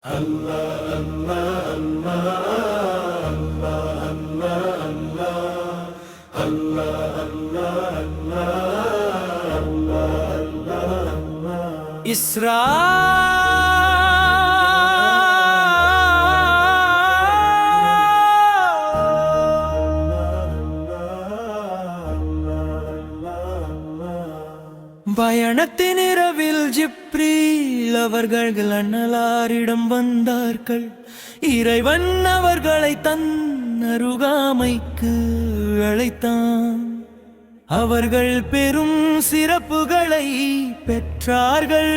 Allah Allah Allah Allah Allah Allah Allah Allah Allah Isra பயணத்தின் இரவில் ஜிப்ரீல் அவர்கள் அண்ணலாரிடம் வந்தார்கள். இறைவன் அவர்களை தன் அருகாமைக்கு அழைத்தான். அவர்கள் பெரும் சிறப்புகளை பெற்றார்கள்.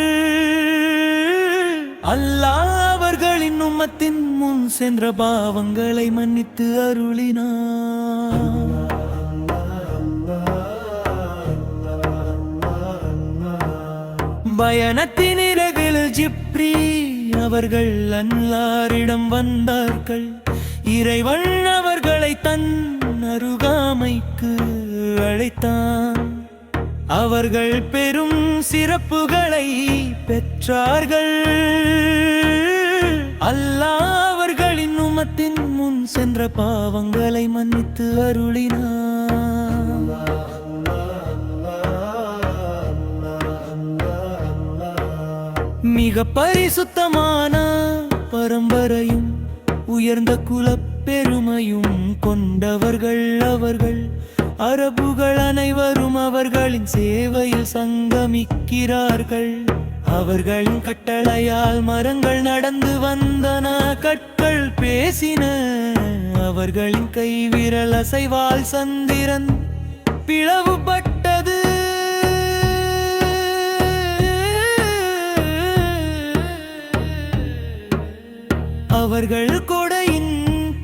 அல்லாஹ் அவர்களின் உம்மத்தின் முன் சென்ற பாவங்களை மன்னித்து அருளினான். பயணத்தின் இரவில் ஜிப்ரீல் அவர்கள் அல்லாஹ்விடம் வந்தார்கள். இறைவன் அவர்களை தன் அருகாமைக்கு அழைத்தான். அவர்கள் பெரும் சிறப்புகளை பெற்றார்கள். அல்லாஹ் அவர்களின் உம்மத்தின் முன் சென்ற பாவங்களை மன்னித்து அருளினான். மிக பரிசுத்தமான பரம்பரையும் உயர்ந்த குலப் பெருமையும் கொண்டவர்கள் அவர்கள். அரபுகள் அனைவரும் அவர்களின் சேவையில் சங்கமிக்கிறார்கள். அவர்களின் கட்டளையால் மரங்கள் நடந்து வந்தன, கற்கள் பேசின. அவர்களின் கைவிரல் அசைவால் சந்திரன் பிளவுபட்டது. அவர்கள் கொடையின்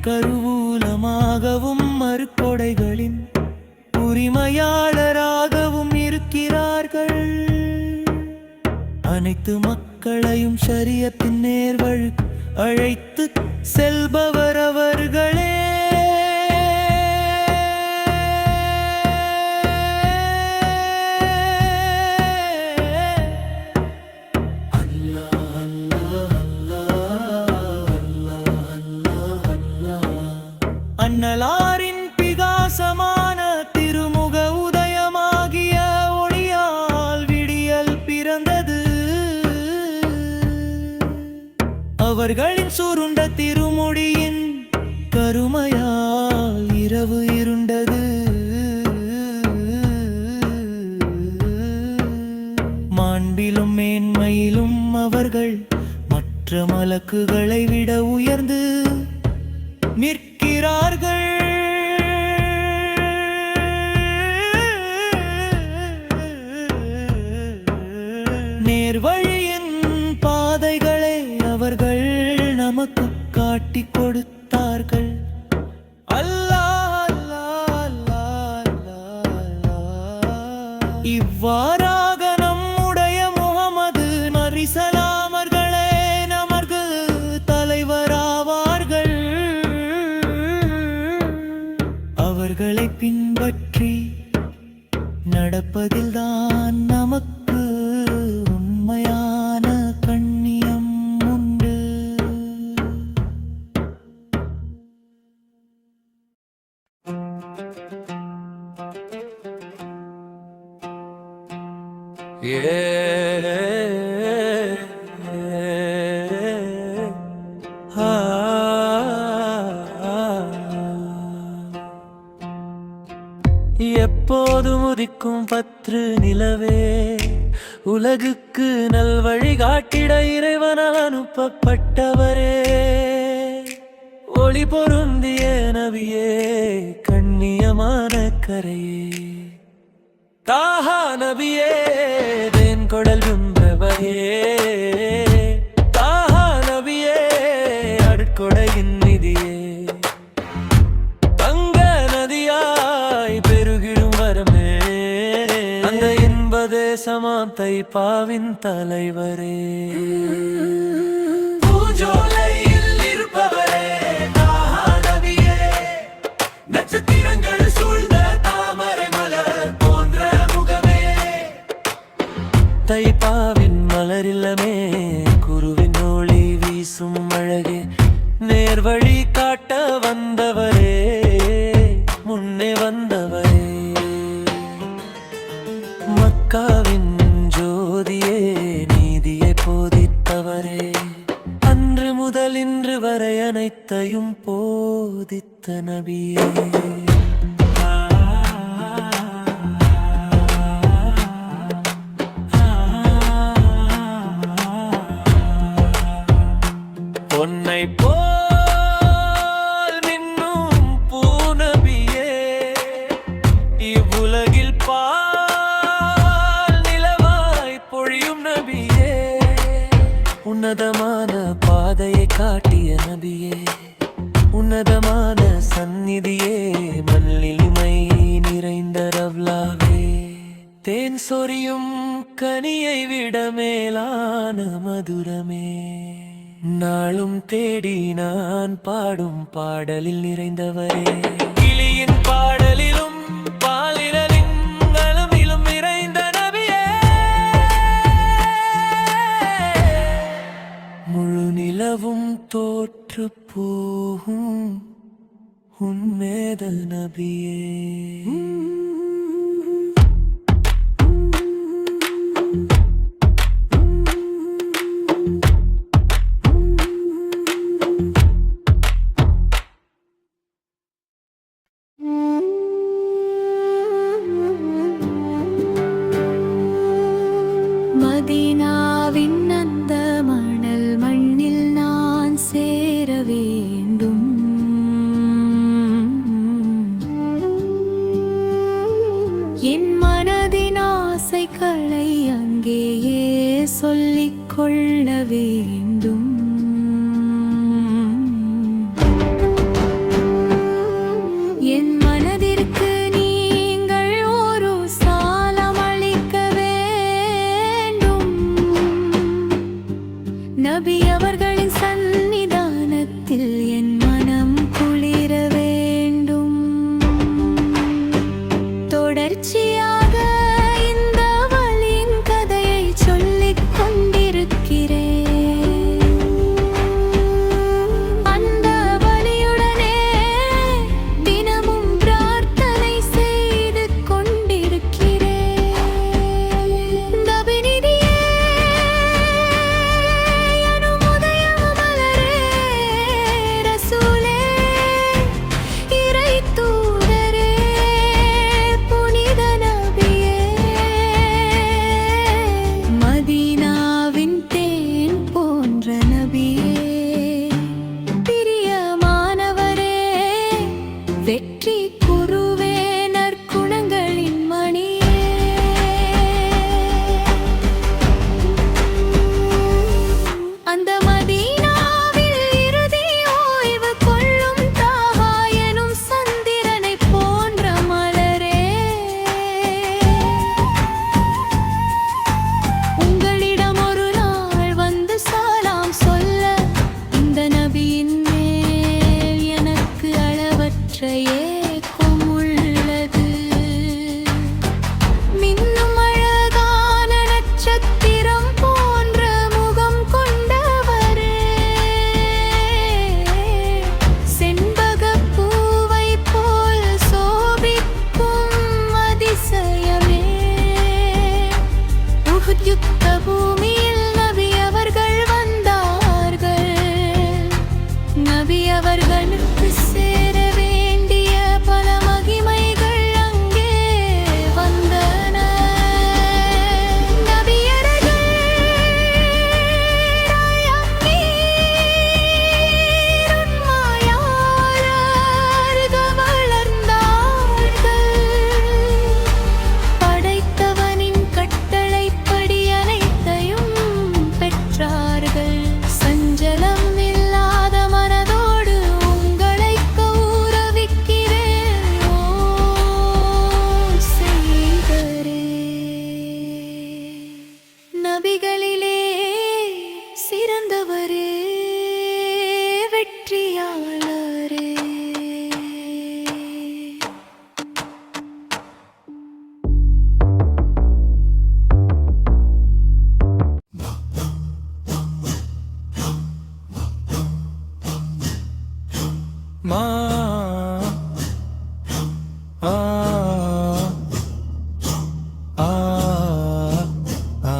கருவூலமாகவும் மறுகொடைகளின் உரிமையாளராகவும் இருக்கிறார்கள். அனைத்து மக்களையும் ஷரியத்தின் நேர்வழி அழைத்து செல்பவர் அவர்களே. அண்ணலாரின் பிகாசமான திருமுக உதயமாகிய ஒளியால் விடியல் பிறந்தது. அவர்களின் சுருண்ட திருமுடியின் கருமையால் இரவு இருண்டது. மாண்பிலும் மேன்மையிலும் அவர்கள் மற்ற மலக்குகளை விட உயர்ந்து நிற்கிறார்கள். நேர்வழியின் பாதைகளை அவர்கள் நமக்கு காட்டிக் கொடுத்தார்கள். அல்லாஹ் அல்லாஹ் அல்லாஹ் அல்லாஹ். இவ்வாறாக நம்முடைய முஹம்மது நரிசலாமர்களே நமக்கு தலைவராவார்கள். அவர்களை பின்பற்றி நடப்பதில்தான் நமக்கு உண்மையான கண்ணியம் உண்டு. எப்போதும் உதிக்கும் பற்று நிலவே, உலகுக்கு நல்வழி காட்டிட இறைவனால் அனுப்பப்பட்டவரே. ஒளி பொருந்திய நபியே, கண்ணியமான கரையே, தாஹா நபியே, தேன் கொடல் வென்றவரே. தாஹா நபியே, அருட்கொடையின் நிதியே, தங்க நதியாய் பெருகிடும் வரமே. அந்த இன்ப தேசமாம் தைப்பாவின் தலைவரே. பூஞ்சோலையில் இருப்பவரே, தாஹா நபியே, நட்சத்திரங்கள் சூழ்ந்த தாமரை மலர் போன்ற முகமே. தைப்பாவின் மலரில்லமே, குருவின் ஒளி வீசும் நேர்வழி காட்ட வந்தவரே, முன்னே வந்தவரே, மக்காவின் ஜோதியே, நீதியை போதித்தவரே, அன்று முதல் இன்று வரை அனைத்தையும் போதித்த நபியே. பொன்னை போல் மின்னும் பூநபியே, இவ்வுலகில் பால் நிலவாய் பொழியும் நபியே, உன்னதமான பாதையை காட்டிய நபியே, உன்னதமான சந்நிதியே, மல்லிமை நிறைந்த ரவ்லாவே, தேன் சொரியும் கனியை விட மேலான மதுரமே, நாளும் தேடி நான் பாடும் பாடலில் நிறைந்தவரே, கிளியின் பாடலிலும் பாலிரலின் நலமிலும் நிறைந்த நபியே, முழு நிலவும் தோற்று போகும் உன்மேத நபியே. மதீனாவின் அந்த மணல் மண்ணில் நான் சேர வேண்டும். என் மனதின் ஆசைகளை அங்கேயே சொல்லிக் கொள்ள வேண்டும். என் மனதிற்கு நீங்கள் ஒரு சாலம் அளிக்க வேண்டும். நபி அவர்களின் சந்நிதானத்தில் என் மனம் குளிர வேண்டும். தொடர்ச்சியாக இந்த வழியின் கதையை சொல்லிக் கொண்டிருக்கிறேன். அந்த வழியுடனே தினமும் பிரார்த்தனை செய்து கொண்டிருக்கிறேன். நபிநிதியே, எனும் உதய மலரே, ரசூலே, இறை தூதரே, புனித நபியே, மதீனாவின் தேன் போன்ற நபியே, பிரியமானவரே, வெற்றி குருவே, நற்குணங்களின் மணியே. அந்த மதீனாவில் இறுதி ஓய்வு கொள்ளும் தாஹா எனும் சந்திரனைப் போன்ற மலரே, உங்களிடம் ஒரு நாள் வந்து சலாம் சொல்ல இந்த நபியின் மேல் எனக்கு அளவற்ற ஏக்கம் உள்ளது. மின்னும் அழகான நட்சத்திரம் போன்ற முகம் கொண்டவரே, செண்பகப் பூவைப் போல் சோபிக்கும் அதிசயமே. உஹுத் யுத்த பூமியில் நபி அவர்கள் வந்தார்கள். நபி அவர்களுக்கு சேர வேண்டிய பல மகிமைகள் அங்கே வந்தன. நபியர்கள் உண்மையாளர்கள் வளர்ந்தார்கள். படைத்தவனின் கட்டளைப்படி அனைத்தையும் பெற்றார்கள். சஞ்சலம் இல்லாத மனதோடு உங்களை மா ஆ ஆ ஆ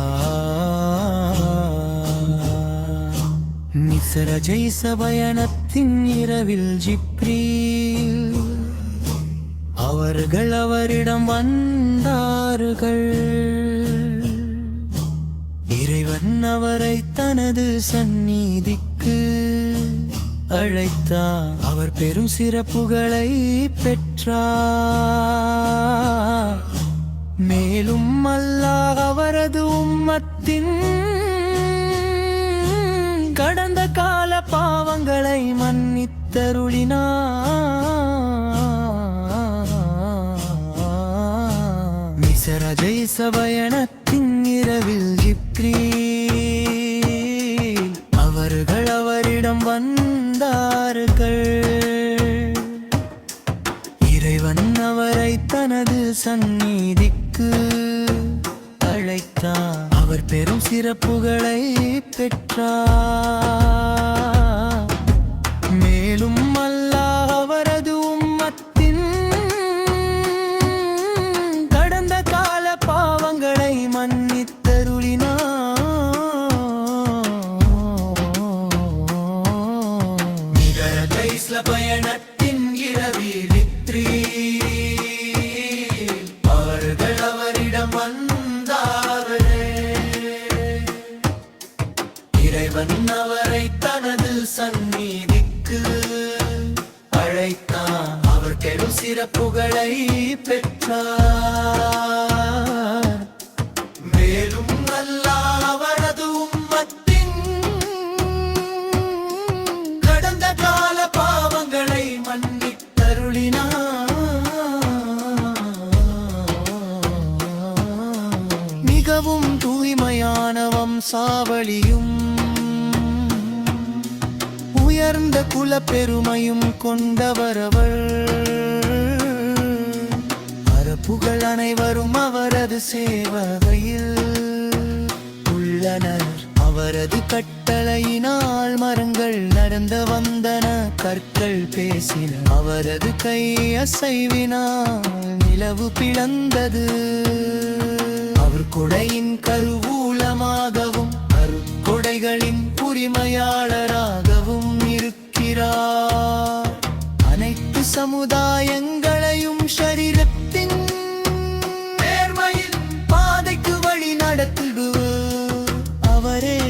நிசர ஜெய்ச பயணத்தின் இரவில் ஜிப்ரீல் அவர்கள் அவரிடம் வந்தார்கள். இறைவன் அவரை தனது சந்நிதிக்கு அழைத்தார். அவர் பெரும் சிறப்புகளை பெற்றார். மேலும் அல்லாஹ் அவரது உம்மத்தின் கடந்த கால பாவங்களை மன்னித்தருளினார். மிசர ஜெய்ச பயணத்தின் இரவில் ஜிப்ரீல் அவர்கள் அவரிடம் வந்தார்கள். இறைவன் அவரை தனது சந்நிதிக்கு அழைத்தார். அவர் பெரும் சிறப்புகளை பெற்றார். மேலும் அல்லாஹ் அவரது உம்மத்தின் கடந்த கால பாவங்களை மன்னித்தருளினார். நிகர ஜெய்ஸ்ல பயணத்தின் இரவில் அவர்கள் அவரிடம் வந்தார்களே. இறைவன் அவரை தனது சந்நிதிக்கு அழைத்தார். அவர் பெரும் சிறப்புகளை பெற்றார். மேலும் அல்லாஹ் அவரது உம்மத்தின் கடந்த கால பாவங்களை மன்னித்தருளினார். மிகவும் தூய்மையான வம்சாவளியும் உயர்ந்த குலப்பெருமையும் கொண்டவரவர். அரபுகள் அனைவரும் அவரது சேவையில் உள்ளனர். அவரது கட்டளையினால் மரங்கள் நடந்து வந்தன, கற்கள் பேசின. அவரது கை அசைவினால் நிலவு பிளந்தது. அவர் கொடையின் கருவூலமாகவும் அருட்கொடைகளின் உரிமையாளராகவும் இருக்கிறார். அனைத்து சமுதாயங்களையும் ஷரீரத்தின் நேர்மையின் பாதைக்கு வழி நடத்துபவர் அவரே.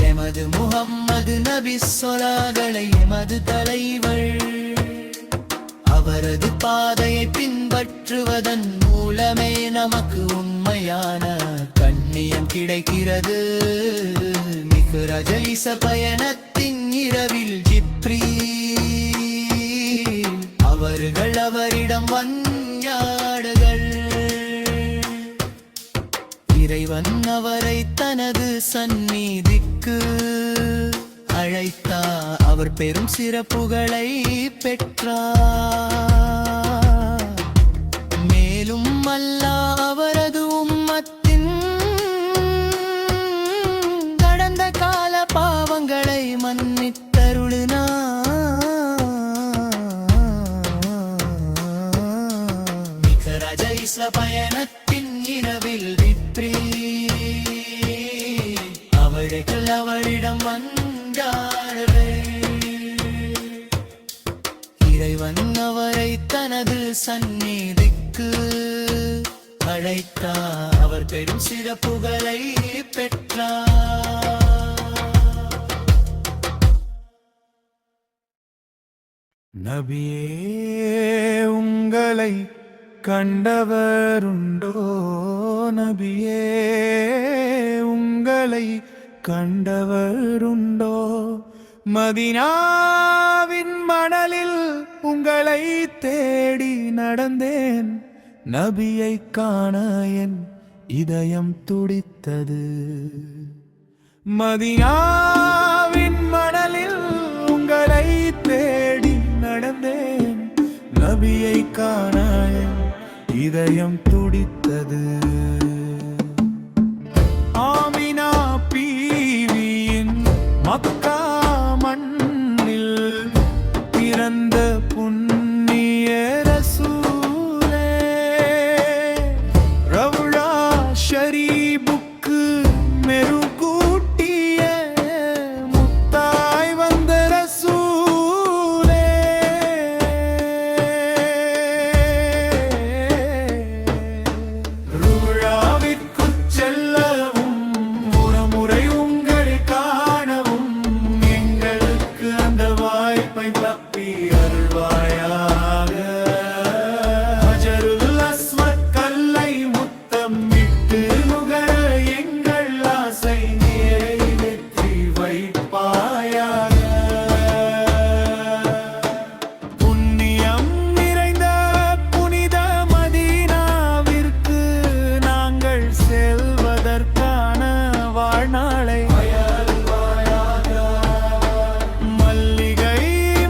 எமது முஹம்மது நபி சொலாகளை எமது தலைவர். அவரது பாதையை பின்பற்றுவதன் மூலமே நமக்கு உண்மையான கண்ணியம் கிடைக்கிறது. மிக்ர ஜெய்ஸ பயணத்தின் இரவில் ஜிப்ரீல் அவர்கள் அவரிடம் வந்தார்கள். இறைவன் அவரை தனது சந்நிதிக்கு அழைத்தார். அவர் பெரும் சிறப்புகளை பெற்றார். மேலும் அல்லாஹ் அவரது உம்மத்தின் கடந்த கால பாவங்களை மன்னித்தருளினார். மிக்ர ஜெய்ஸ பயணத்தின் இரவில் அவர்கள் அவரிடம் வந்தார்கள். இறைவன் அவரை தனது சந்நிதிக்கு அழைத்தார். அவர் பெரும் சிறப்புகளை பெற்றார். நபியே உங்களை கண்டவருண்டோ? நபியே உங்களை கண்டவருண்டோ? மதீனாவின் மணலில் உங்களை தேடி நடந்தேன். நபியை காண என் இதயம் துடித்தது. மதீனாவின் மணலில் உங்களை தேடி நடந்தேன். நபியை காண என் இதயம் துடித்தது. ஆமினா பீவியின் வாழ்வுக்கு மெருகூட்டிய முத்தாய் வந்த ரசூலே. ருழாவிற்குச் செல்லவும் முறை உங்களை காணவும் எங்களுக்கு அந்த வாய்ப்பை தப்பி அருள்வாயாக. ஹஜருல் அஸ்வத் கல்லை முத்தம் விட்டு நுகர எங்கள் ஆசை நிறைவேற்றி வைப்பாயாக. புண்ணியம் நிறைந்த புனித மதீனாவிற்கு நாங்கள் செல்வதற்கான வாழ்நாளை மல்லிகை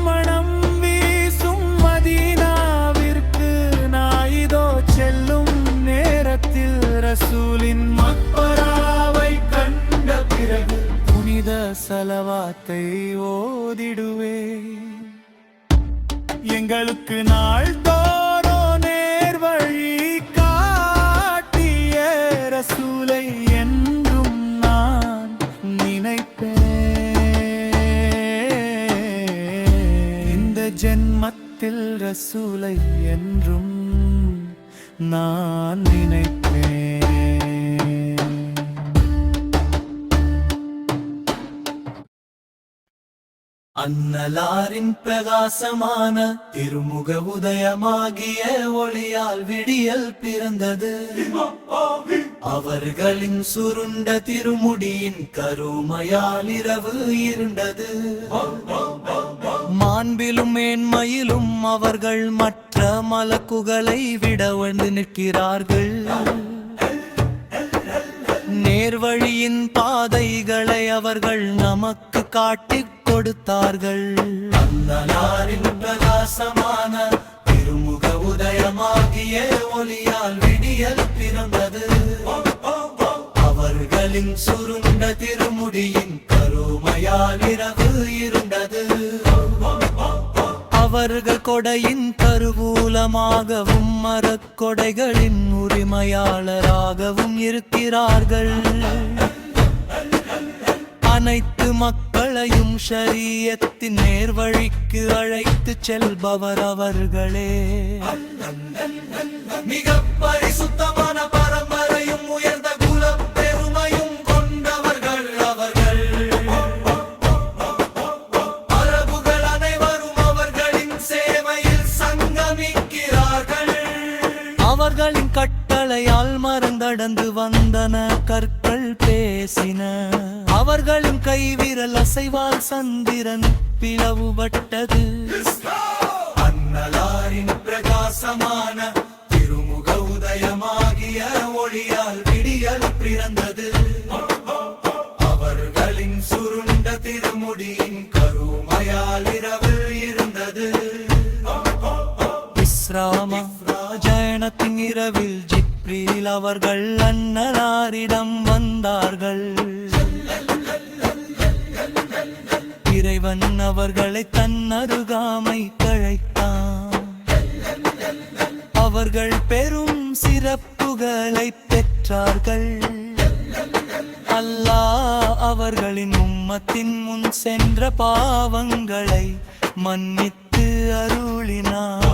மணம் வீசும் மதீனாவிற்கு நாயிதோ செல்லும் நேரத்தில் ரசூலின் மக்பராவை கண்ட பிறகு புனித சலவாத்தை ஓதிடுவே. எங்களுக்கு நாள்தோறோ நேர்வழி காட்டிய ரசூலை என்றும் நான் நினைப்பேன். இந்த ஜென்மத்தில் ரசூலை என்றும் நான் நினைப்பேன். அன்னலாரின் பிரகாசமான திருமுக உதயமாகிய ஒளியால் விடியல் பிறந்தது. அவர்களின் சுருண்ட திருமுடியின் கருமையால் இரவு இருண்டது. மாண்பிலும் மேன்மையிலும் அவர்கள் மற்ற மலக்குகளை விட வந்து நிற்கிறார்கள். நேர்வழியின் பாதைகளை அவர்கள் நமக்கு காட்டிக் கொடுத்தார்கள். அன்னலாரின் பிரகாசமான திருமுக உதயமாகிய ஒளியால் விடியல் பிறந்தது. அவர்களின் சுருண்ட திருமுடியின் கருமையால் இரவு இருண்டது. அவர்கள் கொடையின் கருவூலமாகவும் மரக்கொடைகளின் உரிமையாளராகவும் இருக்கிறார்கள். அனைத்து மக்களையும் ஷரியத்தின் நேர்வழிக்கு அழைத்து செல்பவர் அவர்களே. மிக பரிசுத்தமான பரம்பரையும் உயர்ந்த குல பெருமையும் கொண்டவர்கள் அவர்கள். அரபுகள் அனைவரும் அவர்களின் சேவையில் சங்கமிக்கிறார்கள். அவர்களின் கட்டளையால் மறந்தடந்து வந்தன கற்கள் பேசின. அவர்களின் கைவிரல் அசைவால் சந்திரன் பிளவுபட்டது. அன்னலாரின் பிரகாசமான திருமுக உதயமாகிய ஒளியால் விடியல் பிறந்தது. அவர்களின் சுருண்ட திருமுடியின் கருமையால் இரவு இருந்தது. விஸ்ராம ஜயனத்தின் இரவில் ஜிப்ரீல் அவர்கள் அன்னலாரிடம் வந்தார்கள். இறைவன் அவர்களை தன் அருகாமை கழைத்தான். அவர்கள் பெரும் சிறப்புகளை பெற்றார்கள். அல்லாஹ் அவர்களின் உம்மத்தின் முன் சென்ற பாவங்களை மன்னித்து அருளினார்.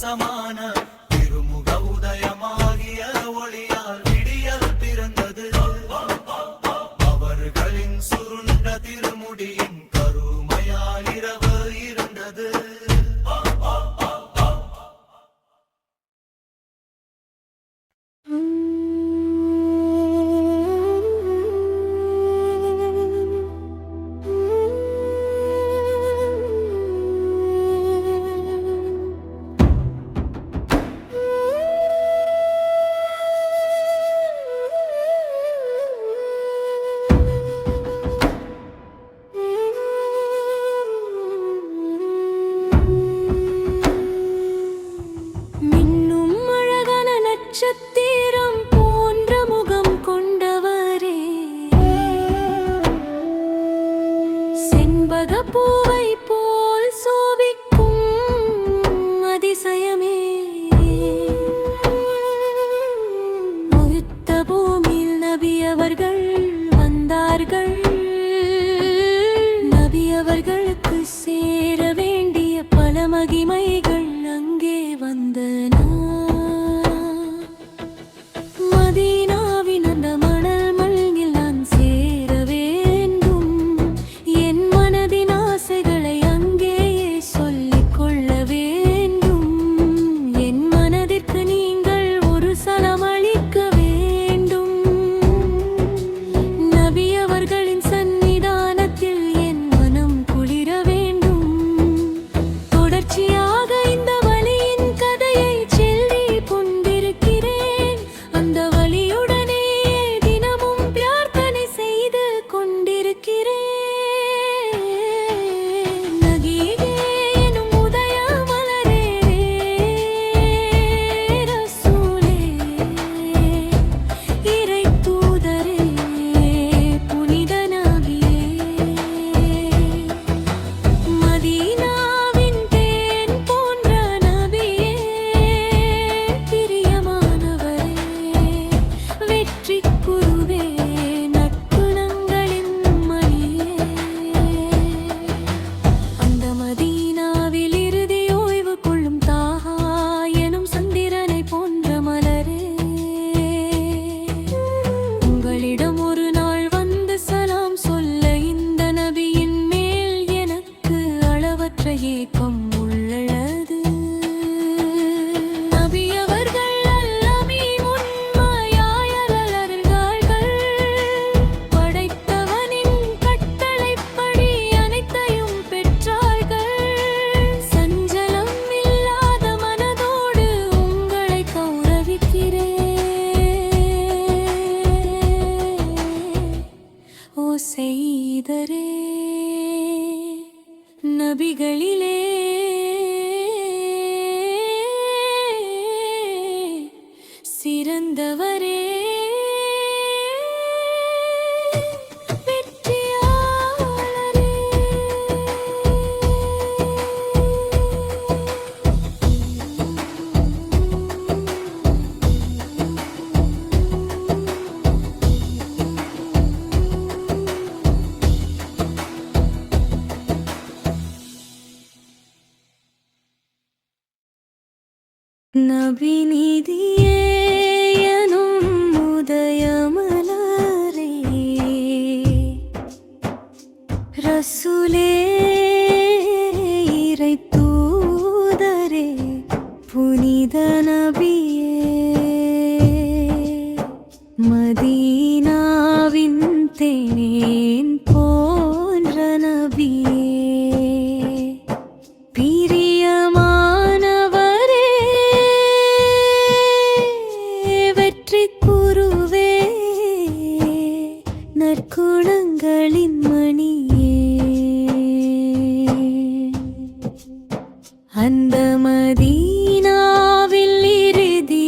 சமான திருமுக உதயமாகிய ஒளியால் விடியல் பிறந்தது. அவர்களின் சுருண்ட திருமுடியின் கருமையால் இரவு இருந்தது. நட்சத்திரம் போன்ற முகம் கொண்டவரே செண்பக பூவை போல் சோபிக்கும் அதிசயமே உயிர்த்த பூமியில் நபி அவர்கள் வந்தார்கள் நபி அவர்களுக்கு சேர வேண்டிய பல மகிமைகள் அங்கே வந்தன மதீனாவின் அந்த மணல் மண்ணில் நான் சேர வேண்டும் என் மனதின் ஆசைகளை அங்கேயே சொல்லிக் கொள்ள வேண்டும் என் மனதிற்கு நீங்கள் ஒரு சலம் அளிக்க வேண்டும் நபி அவர்களின் சந்நிதானத்தில் என் மனம் குளிர வேண்டும் தொடர்ச்சியாக இந்த வலியின் கதையை சொல்லிக் கொண்டிருக்கிறேன் அந்த வலியுடனே தினமும் பிரார்த்தனை செய்து கொண்டிருக்கிறேன் நகீகே எனும் உதய மலரே ரசூலே இறை தூதரே புனித நபியே மதீனாவின் தேன் போன்ற நபியே பிரியமானவரே வெற்றி குருவே நற்குணங்களின் மணியே அந்த மதீனாவில் இறுதி ஓய்வு கொள்ளும் தாஹா எனும் சந்திரனை போன்ற மலரே உங்களிடம் ஒரு நாள் வந்து சலாம் சொல்ல இந்த நபியின் மேல் எனக்கு அளவற்ற ஏக்கம் உள்ளது நபி அவர்கள் அல்லமீன் உண்மையாயலர்கள் படைத்தவனின் கட்டளைப்படி அனைத்தையும் பெற்றார்கள் சஞ்சலம் இல்லாத மனதோடு உங்களை கௌரவிக்கிறேன் ஓ செய்தரே நபிகளிலே சிறந்தவரே வெற்றியாளரே நபி நீதியே எனும் உதயமலரே ரசூலே இறை தூதரே புனித நபியே மதீனாவின் தேன் போன்ற நபியே பிரியமானவரே வெற்றி குருவே நற்குணங்களின் மணியே அந்த மதீனாவில் இறுதி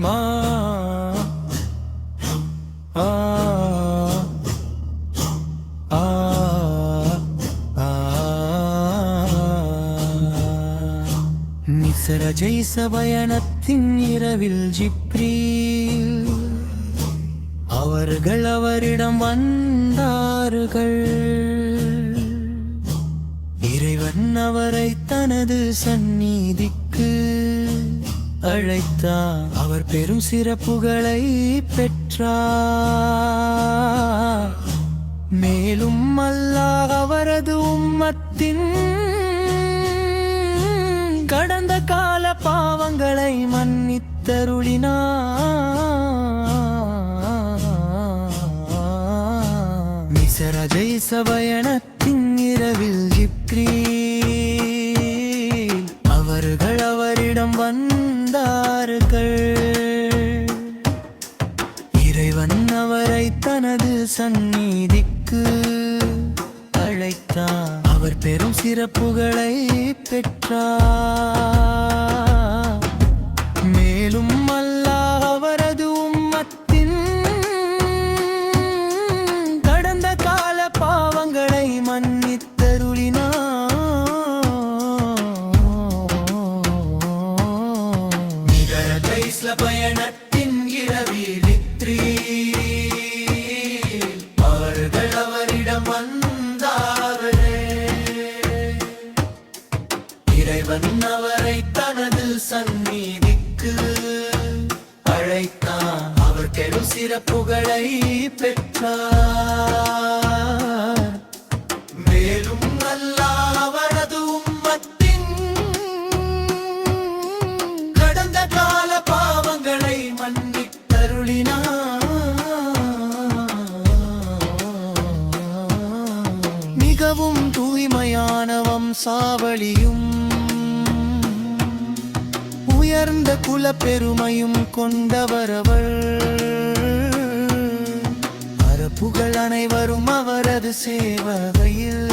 மா ஆ ஆ ஆ நிசர ஜெய்ச பயணத்தின் இரவில் ஜிப்ரீல் அவர்கள் அவரிடம் வந்தார்கள். இறைவன் அவரை தனது சந்நிதிக்கு அழைத்தார். அவர் பெரும் சிறப்புகளை பெற்றார். மேலும் அல்லாஹ் அவரது உம்மத்தின் கடந்த கால பாவங்களை மன்னித்தருளினார். மிசர ஜெய்ச பயணத்தின் இரவில் ஜிப்ரீல் அவர்கள் அவரிடம் வந்தார்கள். இறைவன் அவரை தனது சந்நிதிக்கு அழைத்தார். அவர் பெரும் சிறப்புகளை பெற்றார். மேலும் அல்லாஹ் அவரது உம்மத்தின் கடந்த கால பாவங்களை மன்னித்தருளினார். நிகர கைஸ்ல பயணத்தின் இரவில் அவர்கள் அவரிடம் வந்தார்களே. இறைவன் அவரை தனது சந்நிதிக்கு அழைத்தார். அவர் பெரும் சிறப்புகளை பெற்றார். மேலும் அல்லாஹ் அவரது உம்மத்தின் கடந்த கால பாவங்களை மன்னித்தருளினார். மிகவும் தூய்மையான வம்சாவளியும் உயர்ந்த குல பெருமையும் கொண்டவரவர். அரபுகள் அனைவரும் அவரது சேவையில்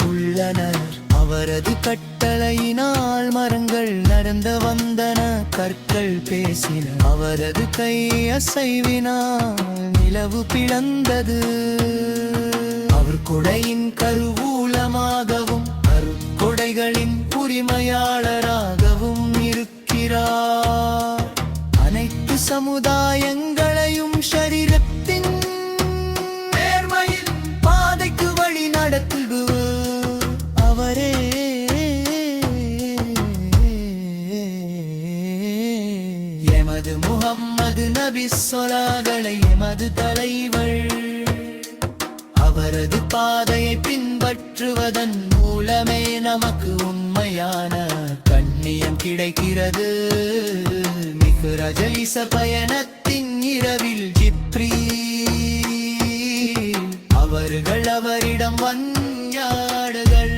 உள்ளனர். அவரது கட்டளையினால் மரங்கள் நடந்து வந்தன, கற்கள் பேசின. அவரது கை அசைவினால் நிலவு பிளந்தது. அவர் கொடையின் கருவூலமாகவும் அருட்கொடைகளின் உரிமையாளராகவும் இருக்கிறார். அனைத்து சமுதாயங்களையும் ஷரீரத்தின் நேர்மையின் பாதைக்கு வழி நடத்துபவர் அவரே. எமது முஹம்மது நபி சொலாகளை எமது தலைவர். அவரது பாதையை பின்பற்றுவதன் மூலமே நமக்கு உண்மையான கண்ணியம் கிடைக்கிறது. மிஹ்ராஜ் ஜெய்ச பயணத்தின் இரவில் ஜிப்ரீல் அவர்கள் அவரிடம் வந்தார்கள்.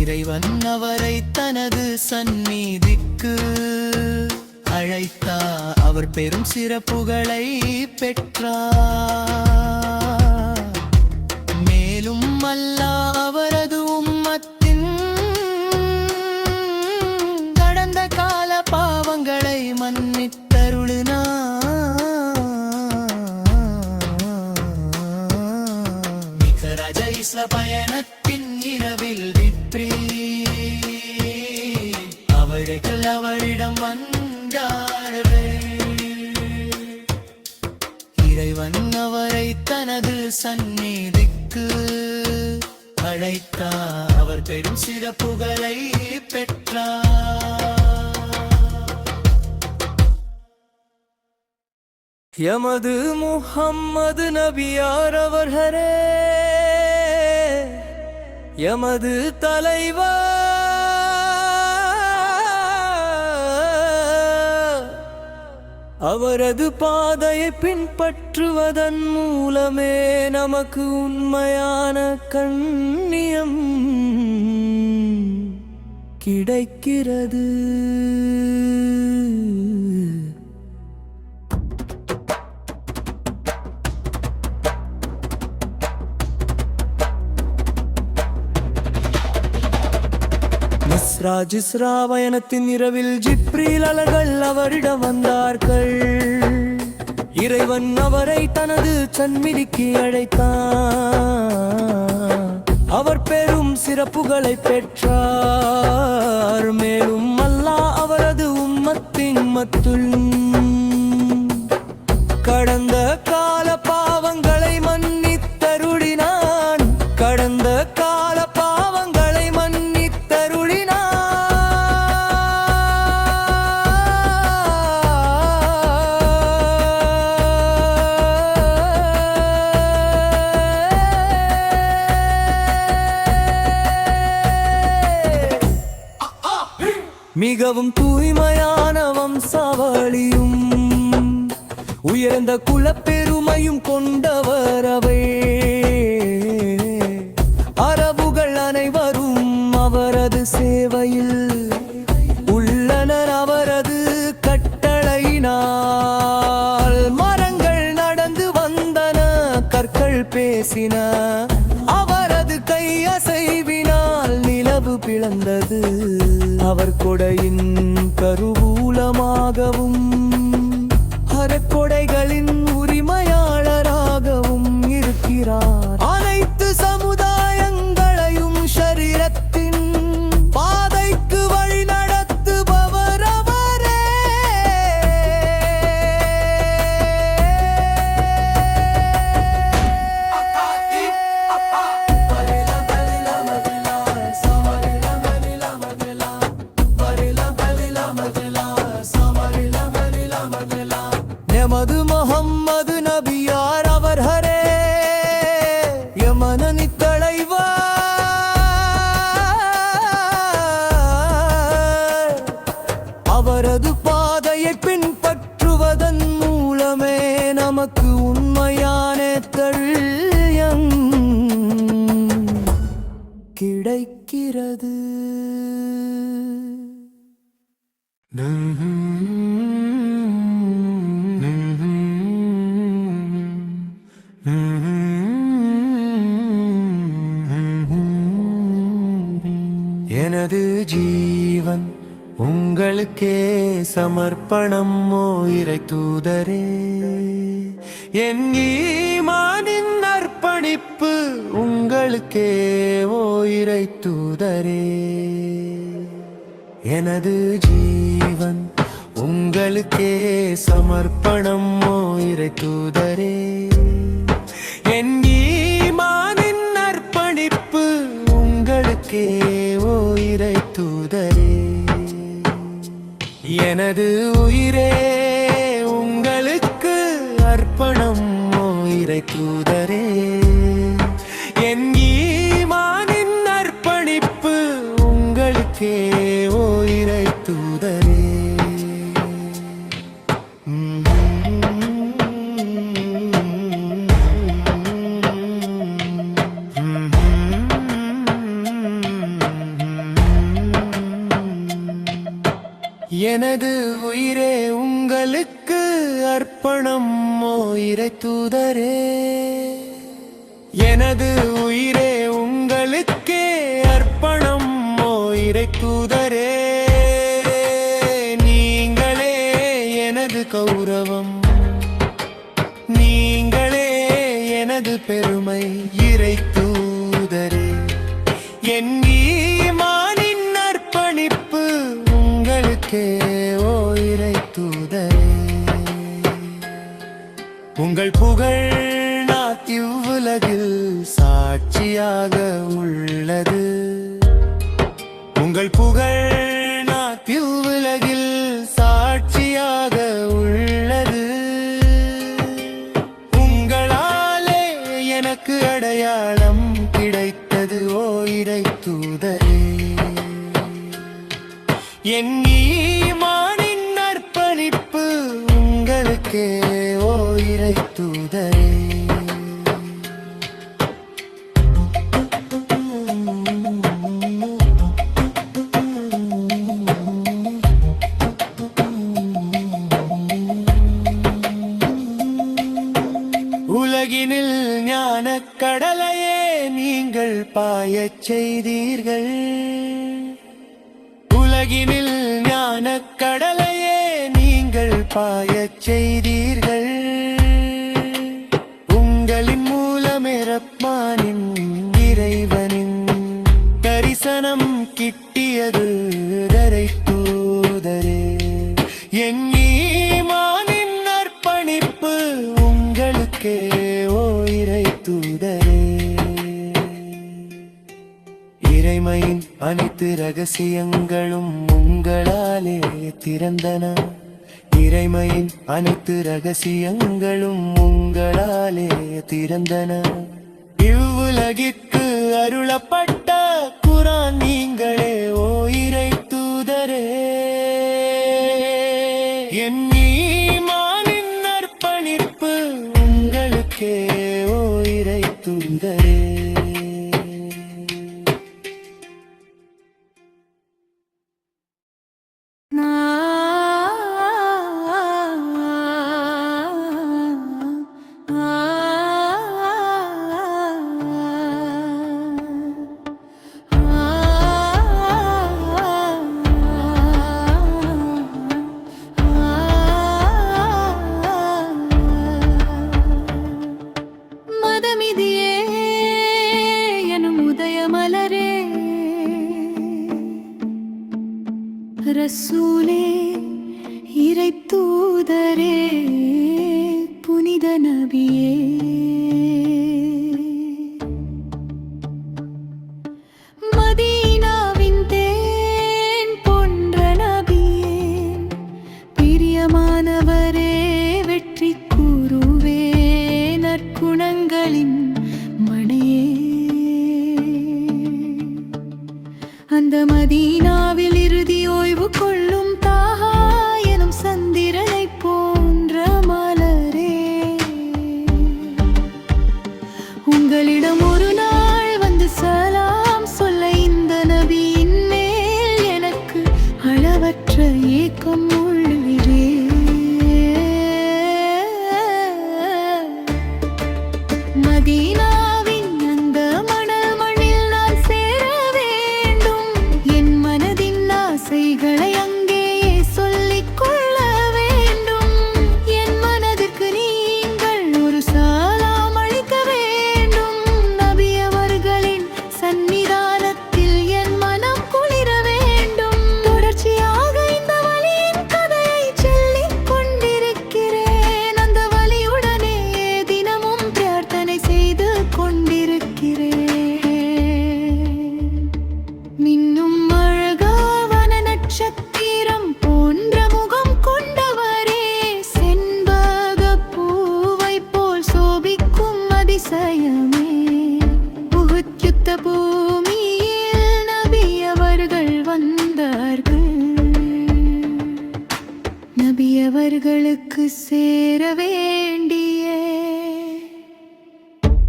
இறைவன் அவரை தனது சந்நிதிக்கு அழைத்தார். அவர் பெரும் சிறப்புகளை பெற்றார். மேலும் அல்லாஹ் அவரது உம்மத்தின் கடந்த கால பாவங்களை மன்னித்தருளினார். மிஹ்ராஜ் ஜெய்ச பயணத்தின் இரவில் அவர்கள் அவரிடம் வந்தார்கள். இறைவன் அவரை தனது சந்நிதிக்கு அழைத்தார். அவர் பெரும் சிறப்புகளை பெற்றார். எமது முஹம்மது நபியார் அவர்களே, எமது தலைவர். அவரது பாதையை பின்பற்றுவதன் மூலமே நமக்கு உண்மையான கண்ணியம் கிடைக்கிறது. ராஜஸ்ராவயனத்தின் இரவில் ஜிப்ரீல் அலர்கள் அவரிடம் வந்தார்கள். இறைவன் அவரை தனது சந்நிதிக்கு அழைத்தான். அவர் பெரும் சிறப்புகளை பெற்றார். மேலும் அல்லாஹ் அவரது உம்மத்தின் மத்துள் கடந்த கால பாவங்களை மன்னித்தருளினான். கடந்த கால பாவங்களை மன்னித்தருளினான். மிகவும் தூய்மையான வம்சாவளியும் உயர்ந்த குலப்பெருமையும் கொண்டவர் அவை. அரபுகள் அனைவரும் அவரது சேவையில் உள்ளனர். அவரது கட்டளையினால் மரங்கள் நடந்து வந்தன, கற்கள் பேசின. அவரது கை அசைவினால் நிலவு பிளந்தது. அவர் கொடையின் கருவூலமாகவும் அறக்கொடைகளின் உரிமையாளராகவும் இருக்கிறார். அனைத்து சமுதாயங்களையும் ஷரீரத்தின் பாதைக்கு வழி நடத்துபவர் அவரே. எமது முஹம்மது நபியார் அவர் ஹரே யமனனி தலைவர். அவரது பாதையை பின்பற்றுவதன் மூலமே நமக்கு உண்மையான தழியம் கிடைக்கிறது. எனது ஜீவன் உங்களுக்கே சமர்ப்பணம் ஓ இறை தூதரே. என் ஈமானின் அர்ப்பணிப்பு உங்களுக்கே ஓ இறை தூதரே. எனது ஜீவன் உங்களுக்கே சமர்ப்பணம் ஓ இறை தூதரே. என் ஈமானின் அர்ப்பணிப்பு உங்களுக்கே ஓ இறை தூதரே. எனது உயிரே உங்களுக்கு அர்ப்பணம் ஓ இறை தூதரே. என் ஈமானின் அர்ப்பணிப்பு உங்களுக்கே ஓ இறை தூதரே. எனது உயிரே உங்களுக்கு அர்ப்பணம் ஓ இறை தூதரே. எனது உயிரே உங்களுக்கே அர்ப்பணம் ஓ இறை தூதரே. நீங்களே எனது கௌரவம், நீங்களே எனது பெருமை இறை தூதரே. என் ஈமானின் அர்ப்பணிப்பு உங்களுக்கே ஓ இறை தூதரே. உங்கள் புகழ் இவ்வுலகில் சாட்சியாக உள்ளது. உங்கள் புகழ் இவ்வுலகில் சாட்சியாக உள்ளது. உங்களாலே எனக்கு அடையாளம் கிடைத்தது ஓ இறை தூதரே. என் ஈமானின் அர்ப்பணிப்பு உங்களுக்கே ஓ இறை தூதரே. உலகினில் ஞானக் கடலையே நீங்கள் பாயச் செய்தீர்கள். உலகினில் ஞானக் கடலையே நீங்கள் பாயச் செய்தீர்கள். உங்களின் மூலமே ரப்மானின் இறைவனின் தரிசனம் கிட்டியது தரை தூதரே. என் ஈமானின் அர்ப்பணிப்பு உங்களுக்கே ஓ இறை தூதரே. இறைமையின் அனைத்து ரகசியங்களும் உங்களாலே திறந்தன. இறைமையின் அனைத்து ரகசியங்களும் உங்களாலே திறந்தன. இவ்வுலகிற்கு அருளப்பட்ட குரான் நீங்களே ஓ இறை தூதரே. என் ஈமானின் அர்ப்பணிப்பு உங்களுக்கே ஓ இறை தூதரே. மதமிதியே எனும் உதயமலரே, ரசூலே இறை தூதரே, புனித நபியே. மதீனாவின் தேன் போன்ற நபியே, பிரியமானவரே, வெற்றி கூறுவே, நற்குணங்களின் மணியே. அந்த மதீனாவில் இறுதி ஓய்வு கொள்ளும் தாஹா எனும் சந்திரனை போன்ற மலரே. உங்களிடம் ஒரு நாள் வந்து சலாம் சொல்ல இந்த நபியின் மேல் எனக்கு அளவற்ற ஏக்கம் உள்ளிரே. மதீனாவின் அந்த மணல் மண்ணில் நான் சேர வேண்டும். என் மனதின் ஆசைகளை அங்கேயே சொல்லிக் கொள்ள வேண்டும். என் மனதிற்கு நீங்கள் ஒரு சலாம் அளிக்க வேண்டும். நபி அவர்களின் சந்நிதானத்தில் என் மனம் குளிர வேண்டும். தொடர்ச்சியாக இந்த வலியின் கதையை சொல்லிக் கொண்டிருக்கிறேன். அந்த வலியுடனே தினமும் பிரார்த்தனை செய்து கொண்டிருக்கிறேன். மின்னும் அழகாவன நட்சத்திரம் போன்ற முகம் கொண்டவரே, செண்பகப் பூவைப் போல் சோபிக்கும் அதிசயமே. உஹுத் யுத்த பூமியில் நபி அவர்கள் வந்தார்கள். நபி அவர்களுக்கு சேர வேண்டிய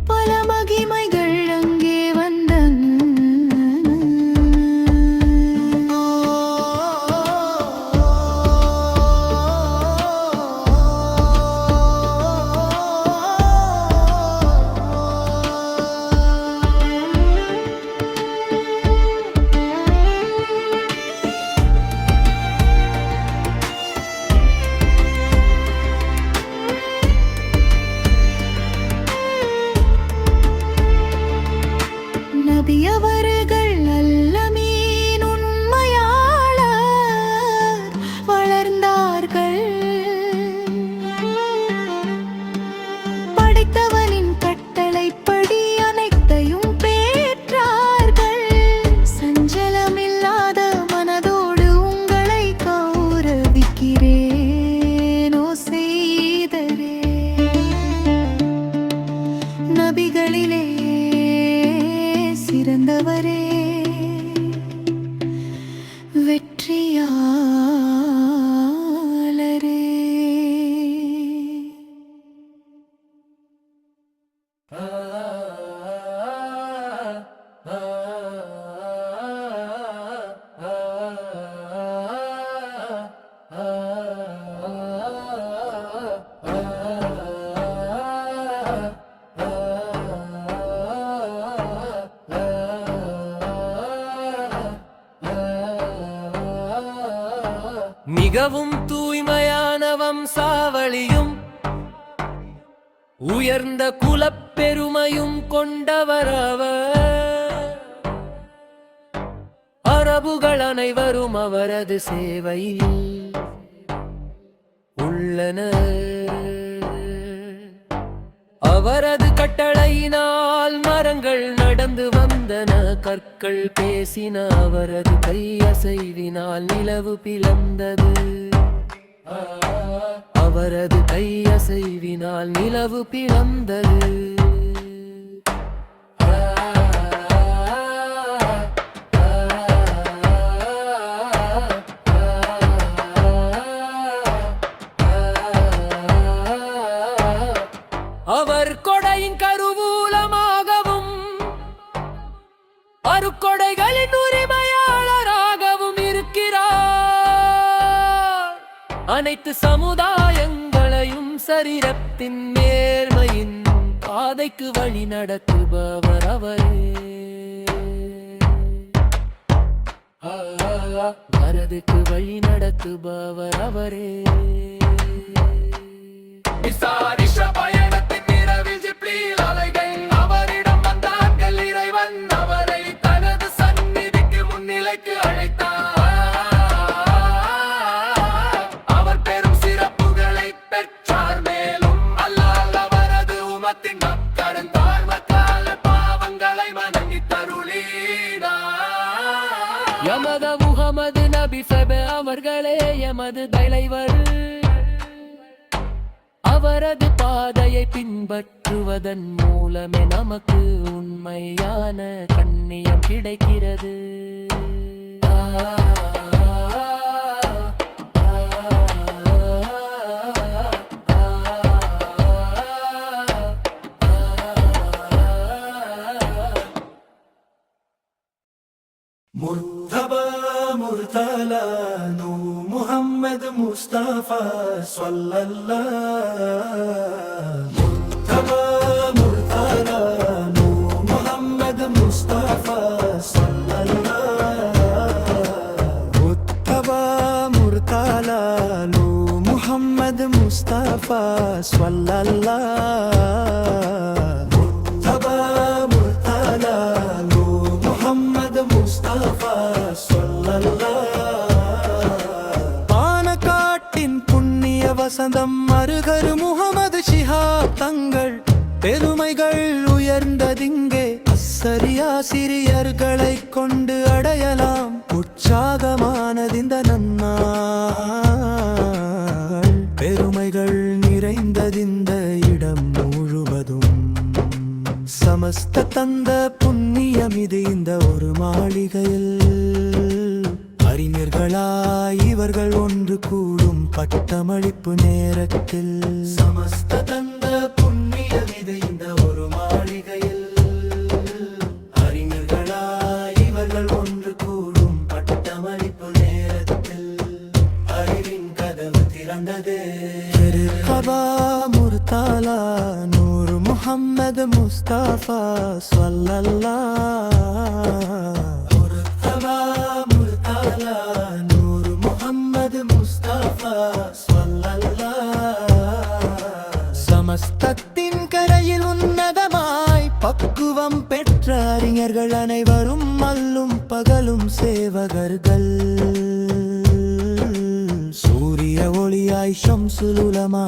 பல மகிமைகள் அங்கே வந்தன. நபி அவர்கள் அல்லமீன் உண்மையாளர் வளர்ந்தார்கள். படைத்தவனின் கட்டளைப்படி அனைத்தையும் பெற்றார்கள். சஞ்சலமில்லாத மனதோடு உங்களை கௌரவிக்கிறேனோ செய்தரே. நபிகளிலே சிறந்தவரே, வெற்றியாளரே. மிகவும் தூய்மையான வம்சாவளியும் உயர்ந்த குலப்பெருமையும் கொண்டவர் அவர். அரபுகள் அனைவரும் அவரது சேவையில் உள்ளனர். அவரது கட்டளையினால் மரங்கள் நடந்து வந்தன, கற்கள் பேசின, அவரது கையசைவினால் நிலவு பிளந்தது. அவரது கையசைவினால் நிலவு பிளந்தது. அவர் கொடையின் கருவூலமாகவும் அருக்கொடைகளின் உரிமையாளராகவும் இருக்கிறார். அனைத்து சமுதாயங்களையும் சரீரத்தின் நேர்மையின் பாதைக்கு வழி நடத்துபவர் அவரே. வரதுக்கு வழி நடத்துபவர் அவரே. விசாரிஷ பயணத்தின் இரவில் ஜிப்ரீல் அலைகள் அவரிடம் வந்தார்கள். இறைவன் அவரை தனது சந்நிதிக்கு முன்னிலைக்கு அழைத்தார். அவர் பெரும் சிறப்புகளை பெற்றார். மேலும் அல்லாஹ் அவரது உம்மத்தின் மக்களின் தாழ்மக்கால பாவங்களை மன்னித்து தருளினார். எமது முஹம்மது நபி அவர்களே எமது தலைவர். அவரது பாதையை பின்பற்றுவதன் மூலமே நமக்கு உண்மையான கண்ணியம் கிடைக்கிறது. முர்தபா முர்தலா நூ முஹம்மது முஸ்தபா ஸல்லல்லாஹு. முர்தபா முர்தலா நூ முஹம்மது முஸ்தபா ஸல்லல்லாஹு. முர்தபா முர்தலா நூ முஹம்மது முஸ்தபா ஸல்லல்லாஹு. முர்தபா முர்தலா நூ முஹம்மது முஸ்தபா பானக்காட்டின் புண்ணிய வசந்தம் அருகரு முகமது ஷிஹாப் தங்கள் பெருமைகள் உயர்ந்ததிங்கே. அஸ்ஸரியா சிறியர்களை கொண்டு அடையலாம் உற்சாகமானதிந்த நன்னாள். பெருமைகள் நிறைந்ததிந்த இடம் முழுவதும் சமஸ்த தந்த புண்ணியம் இது இந்த ஒரு மாளிகையில். அறிஞர்களாய் இவர்கள் ஒன்று கூடும் பட்டமளிப்பு நேரத்தில். சமஸ்த தந்த புண்ணியம் இது இந்த ஒரு மாளிகையில். அறிஞர்களாய் இவர்கள் ஒன்று கூடும் பட்டமளிப்பு நேரத்தில். அறிவின் கதவு திறந்தது. முர்தலா நூர் முஹம்மது முஸ்தபா ஸல்லல்லாஹு. முர்தபா முர்தலா நூர் முஹம்மது முஸ்தபா ஸல்லல்லாஹு. சமஸ்தத்தின் கரையில் உன்னதமாய் பக்குவம் பெற்ற அறிஞர்கள் அனைவரும் அல்லும் பகலும் சேவகர்கள். சூரிய ஒளியாய் ஷம்சுல் உலமா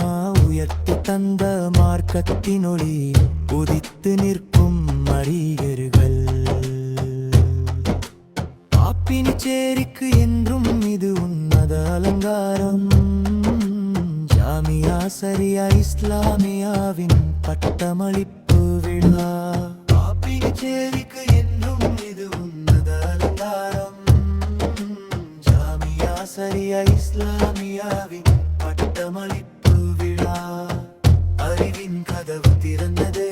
உயர்த்தி தந்த மார்க்கத்தின் ஒளி உதித்து நிற்கும் அறிஞர்கள். பாப்பினிச்சேரிக்கு என்றும் இது உன்னத அலங்காரம். ஜாமியா சரியா இஸ்லாமியாவின் பட்டமளிப்பு விழா. பாப்பினிச்சேரிக்கு என்றும் இது உன்னத அலங்காரம். ஜாமியா சரியா இஸ்லாமியாவின் பட்டமளிப்பு விழா. அறிவின் கதவு திறந்ததே.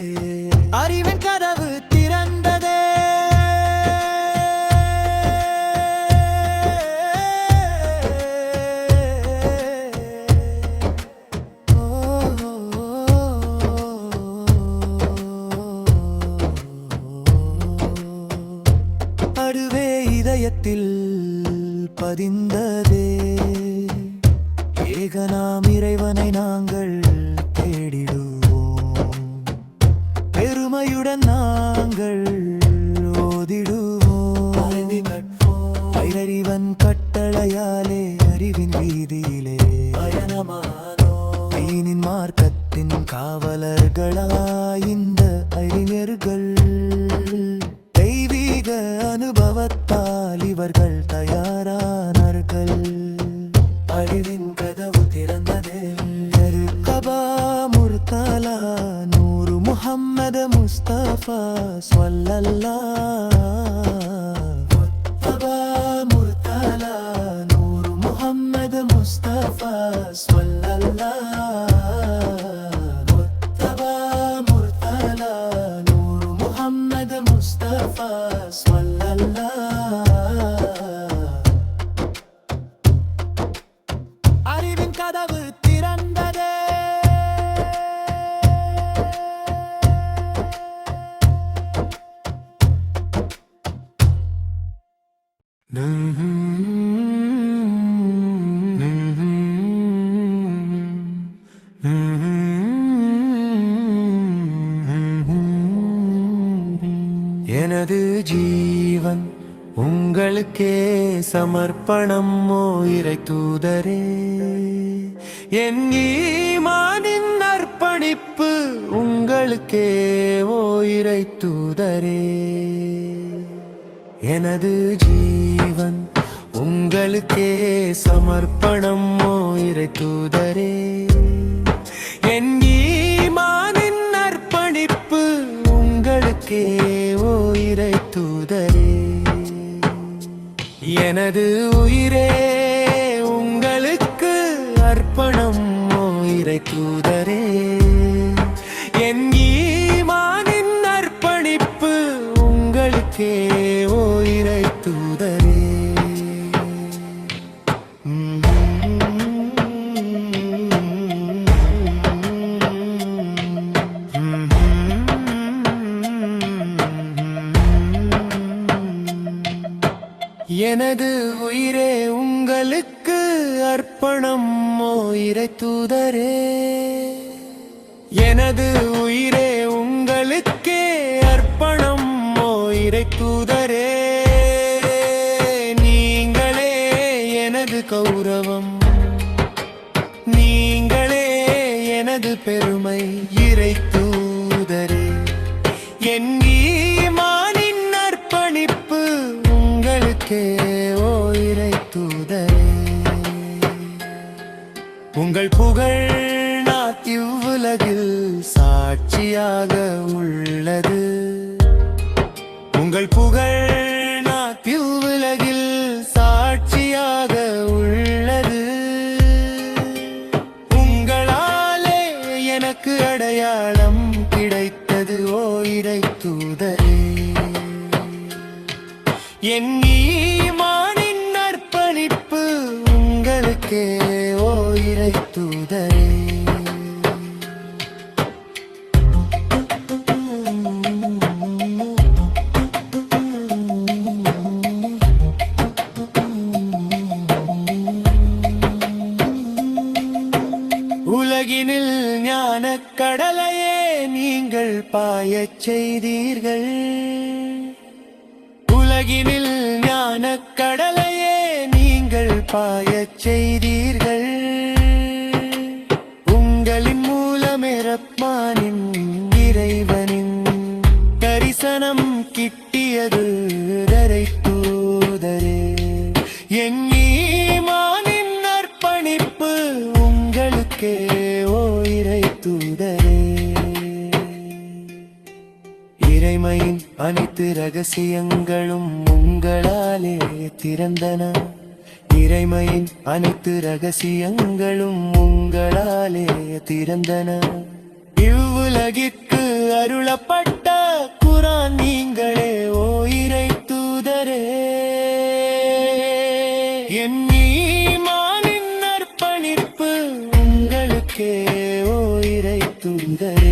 அறிவின் கதவு திறந்ததே. அதுவே இதயத்தில் பதிந்ததே. ஏகனாம் இறைவனை நாங்கள் தேடிடுவோம், பெருமையுடன் நாங்கள் ஓதிடுவோம். ஐரறிவன் கட்டளையாலே அறிவின் வீதியிலே பயணமானோ, தீனின் மார்க்கத்தின் காவலர்களாய் இந்த அறிஞர்கள். தெய்வீக அனுபவத்தால் இவர்கள் தயாரானார்கள். அறிவின் கதவு திறந்ததே. கபா முர்தலா நூறு முஹம்மது முஸ்தபா ஸல்லல்லாஹ். கபா முர்தலா நூறு முஹம்மது முஸ்தபா ஸல்லல்லாஹ். கபா முர்தலா நூறு முஹம்மது முஸ்தபா ஸல்லல்லாஹ். அறிவின் கதவு திறந்ததே. எனது ஜீவன் உங்களுக்கே சமர்ப்பணம் ஓ இறை தூதரே. என் ஈமானின் அர்ப்பணிப்பு உங்களுக்கே ஓ இறை தூதரே. எனது ஜீவன் உங்களுக்கே சமர்ப்பணம் ஓ இறை தூதரே. என் ஈமானின் அர்ப்பணிப்பு உங்களுக்கே ஓ இறை தூதரே. எனது உயிரே உங்களுக்கு அர்ப்பணம் ஓ இறை தூதரே. என் ஈமானின் அர்ப்பணிப்பு உங்களுக்கே ஓ இறை தூதரே. எனது உயிரே உங்களுக்கு அர்ப்பணம் ஓ இறை தூதரே. எனது உயிரே உங்களுக்கே அர்ப்பணம் ஓ இறை தூதரே. நீங்களே எனது கௌரவம், நீங்களே எனது பெருமை இறை தூதரே. என் ஈமானின் அர்ப்பணிப்பு உங்களுக்கே ஓ இறை தூதரே. உங்கள் புகழ் இவ்வுலகில் சாட்சியாக உள்ளது. உங்கள் புகழ் இவ்வுலகில் சாட்சியாக உள்ளது. உங்களாலே எனக்கு அடையாளம் கிடைத்தது ஓ இறை தூதரே. என் ஈமானின் அர்ப்பணிப்பு உங்களுக்கே ஓ இறை தூதரே. உலகினில் ஞானக் கடலையே நீங்கள் பாயச் செய்தீர்கள். உலகினில் ஞானக் கடலையே நீங்கள் பாயச் செய்தீர்கள். உங்களின் மூலமே ரஹ்மானின் இறைவனின் தரிசனம் கிட்டியது இறை தூதரே. என் ஈமானின் அர்ப்பணிப்பு உங்களுக்கே ஓ இறை தூதரே. இறைமையின் அனைத்து ரகசியங்களும் உங்களாலே திறந்தன. இறைமையின் அனைத்து ரகசியங்களும் உங்களாலே திறந்தன. இவ்வுலகிற்கு அருளப்பட்ட குரான் நீங்களே ஓ இறை தூதரே. என் ஈமானின் அர்ப்பணிப்பு உங்களுக்கே ஓ இறை தூதரே.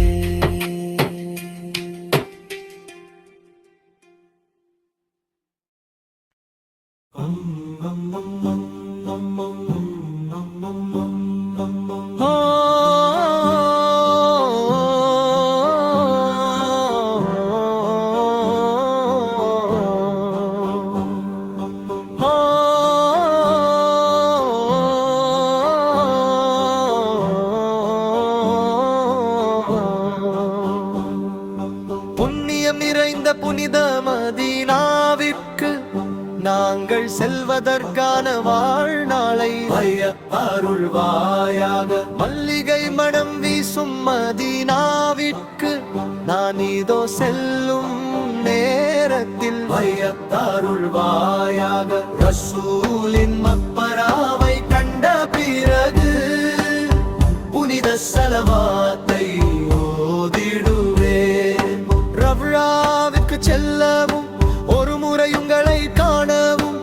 புண்ணியம் நிறைந்த புனித மதீனாவிற்கு நாங்கள் செல்வதற்கான வாழ்நாளை அருள்வாயாக. மல்லிகை மனம் வீசும் மதீனாவிற்கு நான் இதோ செல்லும் நேரத்தில் அருள்வாயாக. ரசூலின் மக்பராவை கண்ட பிறகு புனித ஸலவாத்தை ஓதிடுவேன். ரவ்ராவிற்கு செல்லவும் ஒரு முறை உங்களை காணவும்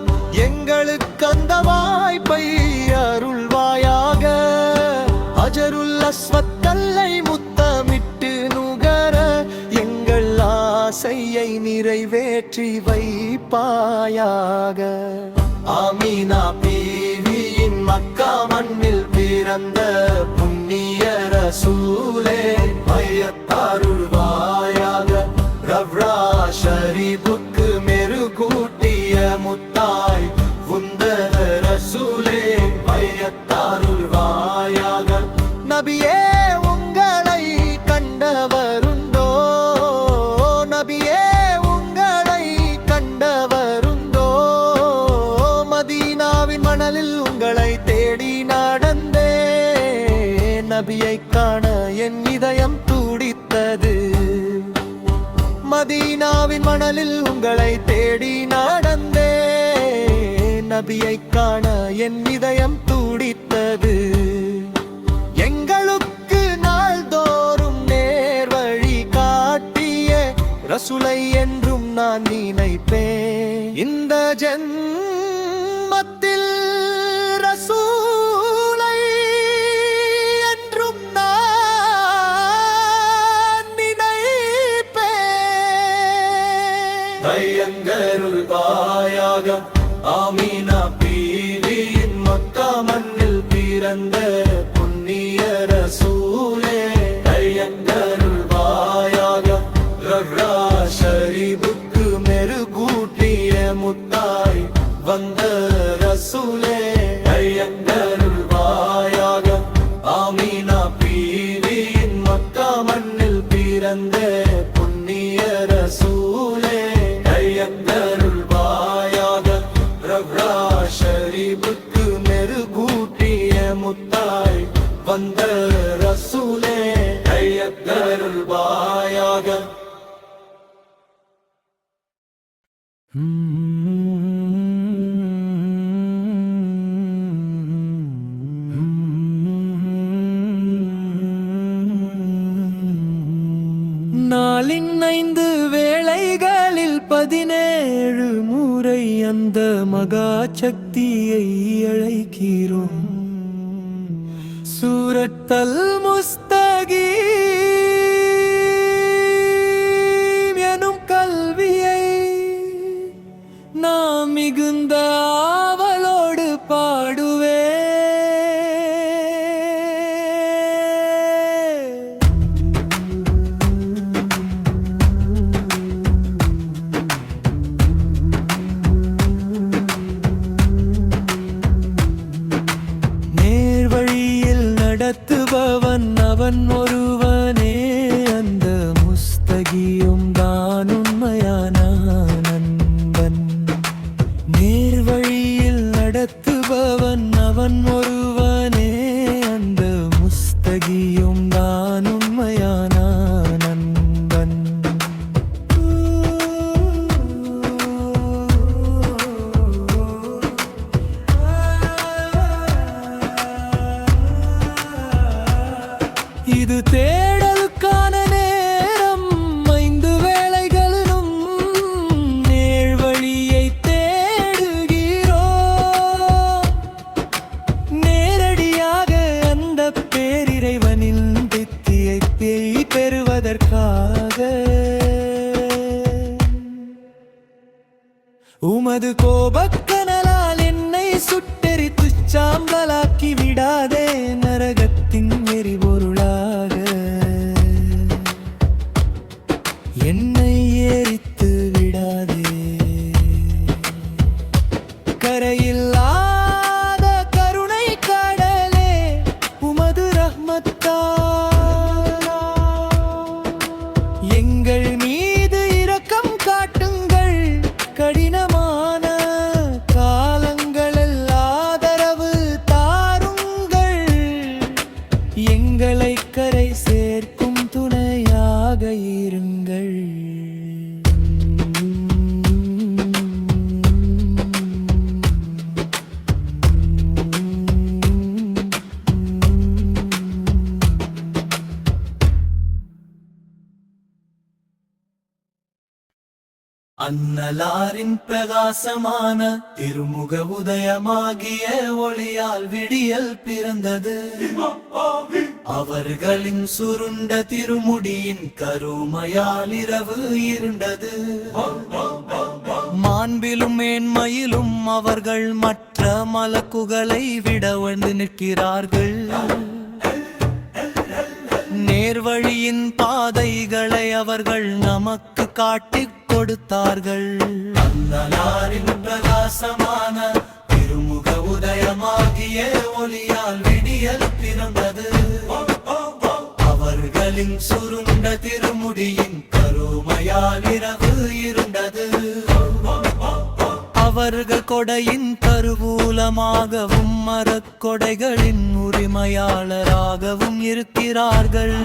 எங்களுக்கு அந்த வாய்ப்பை அருள்வாயாக. அஜருல் அஸ்வத் கல்லை முத்தமிட்டு நுகர எங்கள் ஆசையை நிறைவேற்றி வைப்பாயாக. ஆமீனா பீவியின் மக்கா மண்ணில் பிறந்த புண்ணிய ரசூலே அருள்வாயாக. ரவ்ரா ஷரீபுக்கு மெருகூட்டிய முத்தாய் உந்தத ரசூலே அருள்வாயாக. நபியே உங்களை கண்டவருண்டோ, நபியே உங்களை கண்டவருண்டோ, மதீனாவின் மணலில் உங்களை தேடி நடந்தே. நபியை காண என் இதயம் துடித்தது, மதீனாவின் மணலில் உங்களை தேடி நடந்தே. நபியை காண என் இதயம் துடித்தது. எங்களுக்கு நாள்தோறும் நேர் வழி காட்டிய ரசூலை என்றும் நான் நினைப்பேன். இந்த ஜன்மத்தில் ரசூலை என்றும் நான் நினைப்பேன். அருள்வாயாக. ஆமீனா பீவியின் மக்கா மண்ணில் பிறந்த புண்ணிய ரசூலே அருள்வாயாக. ரவ்ரா ஷரீபுக்கு மெருகூட்டிய முத்தாய் வந்த ரசூலே அருள்வாயாக. ஆமீனா பீவியின் மக்கா மண்ணில் பிறந்த புண்ணிய ரசூலே அருள்வாயாக. ரவ்ரா ஷரீபுக்கு மெருகூட்டிய முத்தாய் வந்த ரசூலே அருள்வாயாக. நாளின் 5 வேளைகளில் 17 முறை அந்த மகா சக்தியை அழைக்கிறோம். சூரத்தல் முஸ்தகீம் எனும் கல்வியை நாம் மிகுந்த ஆவலோடு பாடுவே. நடத்துபவன் அவன் ஒருவனே, அந்த முஸ்தகியும் தான் உண்மையான நண்பன். நேர்வழியில் நடத்துபவன் அவன் ஒருவனே, அந்த முஸ்தகியும் தான் உண்மையான நண்பன். இது தேடலுக்கான நேரம். 5 வேளைகளிலும் நேர்வழியை தேடுகிறோம். நேரடியாக அந்த பேரிறைவனின் தித்தியை பெறுவதற்காக உமது கோபக்கனலால் என்னை சுட்டெரித்து சாம்பலாக்கி விடாதே. நரகத்தின் எரிபொருளாக என்னை எரித்து விடாதே. கரையில்லாத கருணை கடலே உமது ரஹ்மத்தா எங்கள் மீது அன்னலாரின் பிரகாசமான திருமுக உதயமாகிய ஒளியால் விடியல் பிறந்தது. அவர்களின் சுருண்ட திருமுடியின் கருமையால் இரவு இருண்டது. மாண்பிலும் மேன்மையிலும் அவர்கள் மற்ற மலக்குகளை விட வந்து நிற்கிறார்கள். நேர்வழியின் பாதைகளை அவர்கள் நமக்கு காட்டிக் கொடுத்தார்கள். அன்னலாரின் பிரகாசமான திருமுக உதயமாகிய ஒளியால் விடியல் பிறந்தது. அவர்களின் சுருண்ட திருமுடியின் கருமையால் இரவு இருண்டது. அவர்கள் கொடையின் கருவூலமாகவும் மரக்கொடைகளின் உரிமையாளராகவும் இருக்கிறார்கள்.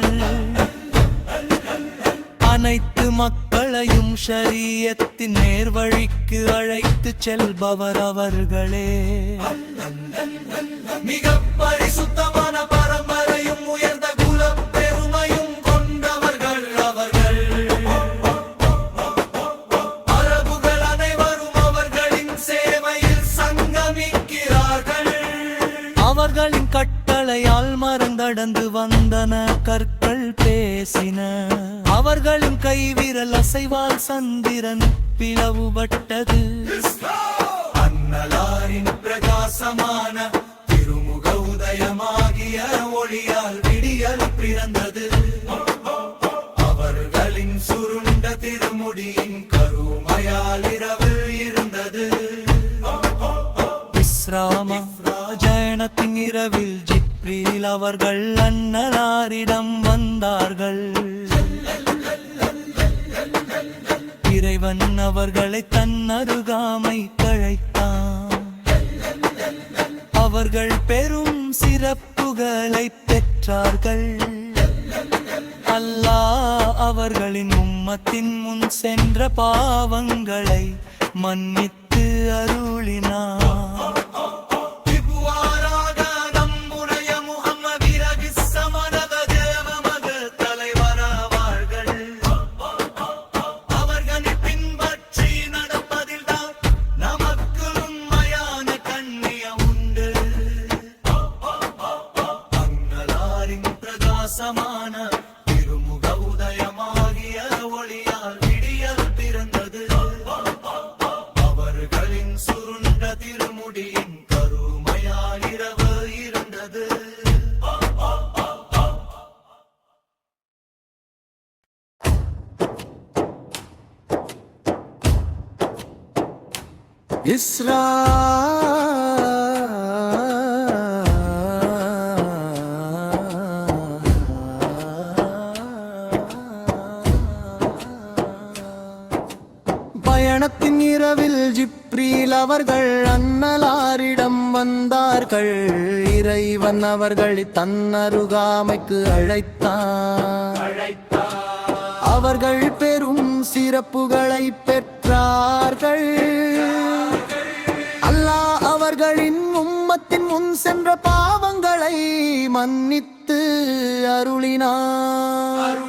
அனைத்து மக்களையும் ஷரியத்தின் நேர்வழிக்கு அழைத்துச் செல்பவர் அவர்களே. மிக பரிசுத்தமான பரம்பரையும் உயர்ந்த குலப் பெருமையும் கொண்டவர்கள் அவர்கள். அரபுகள் அனைவரும் அவர்களின் சேவையில் சங்கமிக்கிறார்கள். அவர்களின் கட்டளையால் மறந்தடந்து வந்தன கற்கள் பேசின. அவர்களின் கைவிரல் அசைவால் சந்திரன் பிளவுபட்டது. அன்னலாரின் பிரகாசமான திருமுக உதயமாகிய ஒளியால் விடியல் பிறந்தது. அவர்களின் சுருண்ட திருமுடியின் கருமையால் இரவு இருந்தது. ஜயனத்தின் இரவில் ஜிப்ரீல் அவர்கள் அன்னலாரிடம் வந்தார்கள். இறைவன் அவர்களை தன் அருகாமை கழைத்தான். அவர்கள் பெரும் சிறப்புகளை பெற்றார்கள். அல்லாஹ் அவர்களின் உம்மத்தின் முன் சென்ற பாவங்களை மன்னித்து அருளினார். சமான திருமுக உதயமாகிய ஒளியால் விடியல் பிறந்தது. அவர்களின் சுருண்ட திருமுடியின் கருமையால் இரவு இருந்தது. பயணத்தின் இரவில் ஜிப்ரீல் அவர்கள் அன்னலாரிடம் வந்தார்கள். இறைவன் அவர்களை தன் அருகாமைக்கு அழைத்தார். அவர்கள் பெரும் சிறப்புகளை பெற்றார்கள். அல்லாஹ் அவர்களின் உம்மத்தின் முன் சென்ற பாவங்களை மன்னித்து அருளினார்.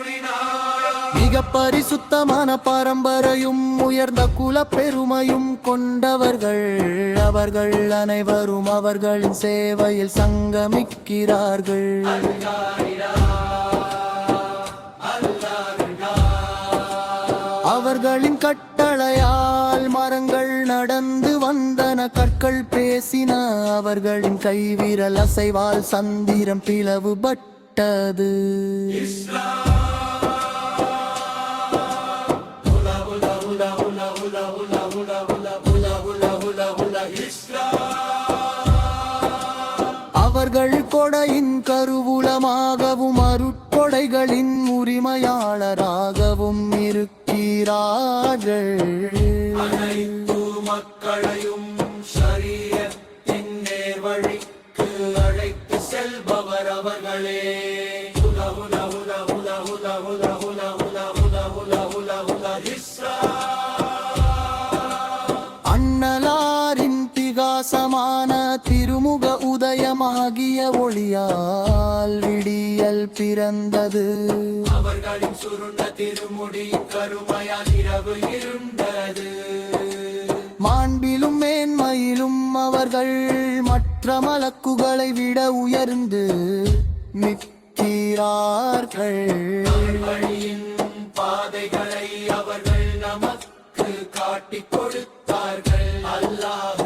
மிக பரிசுத்தமான பரம்பரையும் உயர்ந்த குலப் பெருமையும் கொண்டவர்கள் அவர்கள் அனைவரும் அவர்களின் சேவையில் சங்கமிக்கிறார்கள். அவர்களின் கட்டளையால் மரங்கள் நடந்து வந்தன, கற்கள் பேசின. அவர்களின் கைவிரல் அசைவால் சந்திரம் பிளவுபட்டது. அவர்கள் கொடையின் கருவூலமாகவும் அருட்கொடைகளின் உரிமையாளராகவும் இருக்கிறார்கள். அனைத்து மக்களையும் ஷரியத்தின் நேர்வழிக்கு அழைத்து செல்பவர் அவர்களே. அன்னலாரின் பிரகாசமான திருமுக உதயமாகிய ஒளியால் விடியல் பிறந்தது. அவர்களின் சுருண்ட திருமுடி கருமையால் இரவு இருண்டது. மாண்பிலும் மேன்மையிலும் அவர்கள் மற்ற மலக்குகளை விட உயர்ந்து நிற்கிறார்கள். வழியின் பாதைகளை அவர்கள் நமக்கு காட்டிக் கொடுத்தார்கள். அல்லாஹ்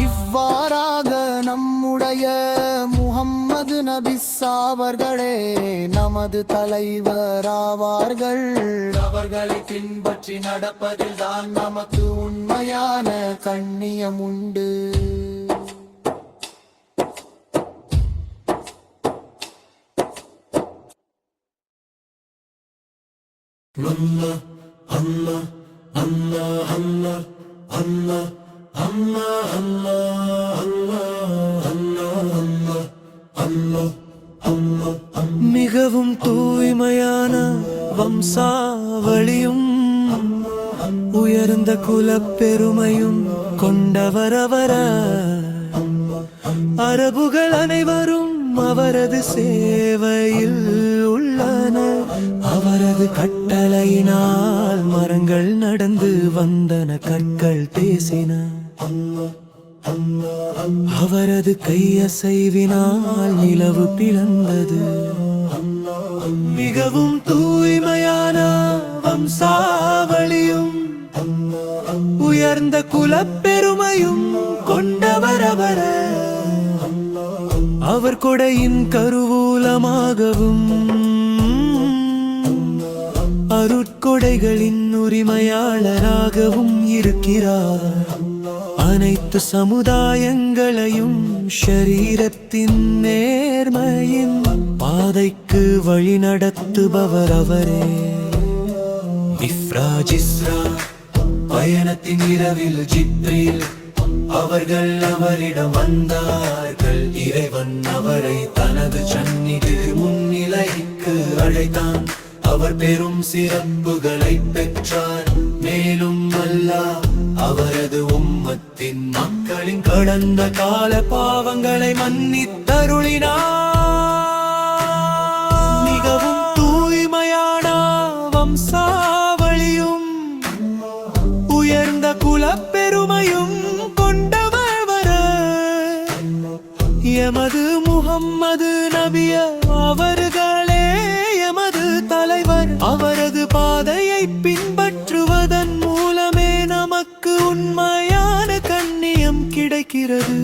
இவ்வாறாக நம்முடைய முஹம்மது நபி அவர்களே நமது தலைவராவார்கள். அவர்களை பின்பற்றி நடப்பதில் தான் நமக்கு உண்மையான கண்ணியம் உண்டு. அல்லாஹ் அல்லாஹ் அல்லாஹ் அல்லாஹ் அல்லாஹ் அல்லாஹ் அல்லாஹ் அல்லாஹ் அல்லாஹ் அல்லாஹ் மிகவும் தூய்மையான வம்சாவளியும் உயர்ந்த குலப்பெருமையும் கொண்டவரவர அரபுகள் அனைவரும் அவரது சேவையில் உள்ளனர். அவரது கட்டளையினால் மரங்கள் நடந்து வந்தன, கற்கள் பேசின. அவரது கையசைவினால் நிலவு பிளந்தது. மிகவும் தூய்மையான வம்சாவளியும் உயர்ந்த குலப்பெருமையும் கொண்டவரவர அவர் கொடையின் கருவூலமாகவும் அருட்கொடைகளின் உரிமையாளராகவும் இருக்கிறார். அனைத்து சமுதாயங்களையும் ஷரீரத்தின் நேர்மையின் பாதைக்கு வழிநடத்துபவர் அவரே. இஸ்ரா பயணத்தின் இரவில் ஜிப்ரீல் அவர்கள் அவரிடம் வந்தார்கள். இறைவன் அவரை தனது சந்நிதி முன்னிலைக்கு அழைத்தான். அவர் பெரும் சிறப்புகளை பெற்றார். மேலும் அல்லாஹ் அவரது உம்மத்தின் மக்களின் கடந்த கால பாவங்களை மன்னித்தருளினார். மிகவும் தூய்மையான வம்சாவளியும் உயர்ந்த குலப்பெருமையும் எமது முஹம்மது நபிய அவர்களே எமது தலைவர். அவரது பாதையை பின்பற்றுவதன் மூலமே நமக்கு உண்மையான கண்ணியம் கிடைக்கிறது.